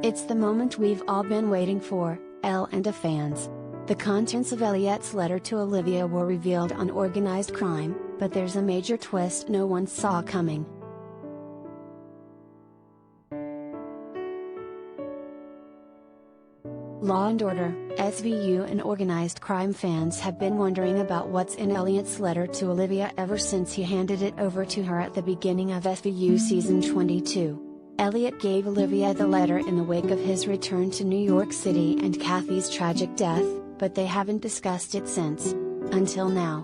It's the moment we've all been waiting for, Elle and the fans. The contents of Elliot's letter to Olivia were revealed on Organized Crime, but there's a major twist no one saw coming. Law & Order, SVU and Organized Crime fans have been wondering about what's in Elliot's letter to Olivia ever since he handed it over to her at the beginning of SVU Season 22. Elliot gave Olivia the letter in the wake of his return to New York City and Kathy's tragic death, but they haven't discussed it since. Until now.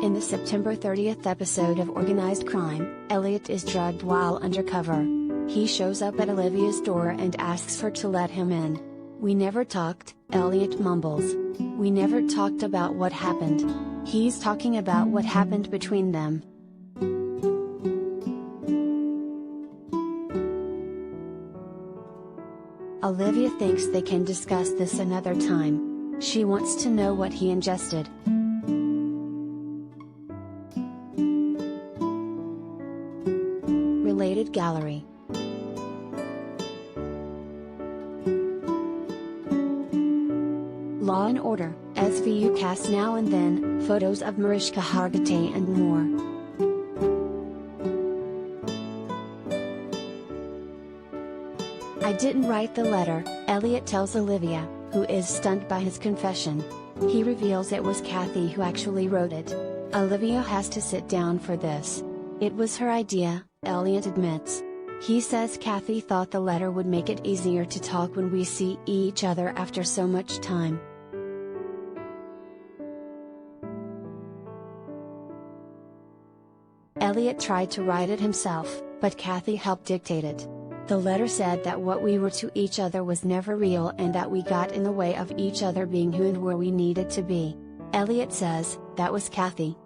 In the September 30th episode of Organized Crime, Elliot is drugged while undercover. He shows up at Olivia's door and asks her to let him in. "We never talked," Elliot mumbles. "We never talked about what happened." He's talking about what happened between them. Olivia thinks they can discuss this another time. She wants to know what he ingested. Related gallery. Law & Order, SVU cast now and then, photos of Mariska Hargitay and more. "I didn't write the letter," Elliot tells Olivia, who is stunned by his confession. He reveals it was Kathy who actually wrote it. Olivia has to sit down for this. It was her idea, Elliot admits. He says Kathy thought the letter would make it easier to talk when we see each other after so much time. Elliot tried to write it himself, but Kathy helped dictate it. The letter said that what we were to each other was never real and that we got in the way of each other being who and where we needed to be. Elliot says, that was Kathy.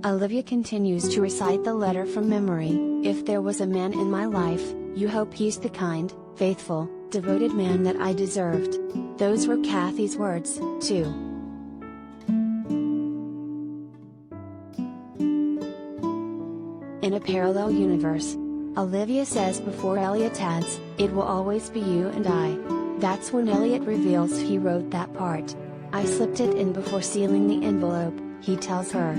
Olivia continues to recite the letter from memory. "If there was a man in my life, you hope he's the kind, faithful, devoted man that I deserved." Those were Kathy's words, too. In a parallel universe, Olivia says before Elliot adds, "It will always be you and I." That's when Elliot reveals he wrote that part. "I slipped it in before sealing the envelope," he tells her.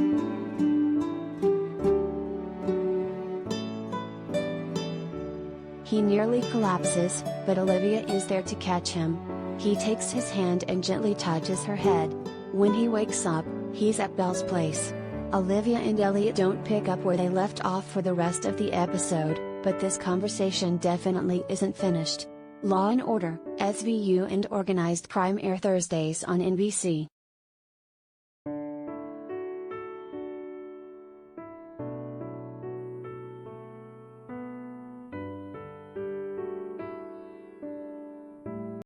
He nearly collapses, but Olivia is there to catch him. He takes his hand and gently touches her head. When he wakes up, he's at Belle's place. Olivia and Elliot don't pick up where they left off for the rest of the episode, but this conversation definitely isn't finished. Law & Order, SVU and Organized Crime air Thursdays on NBC.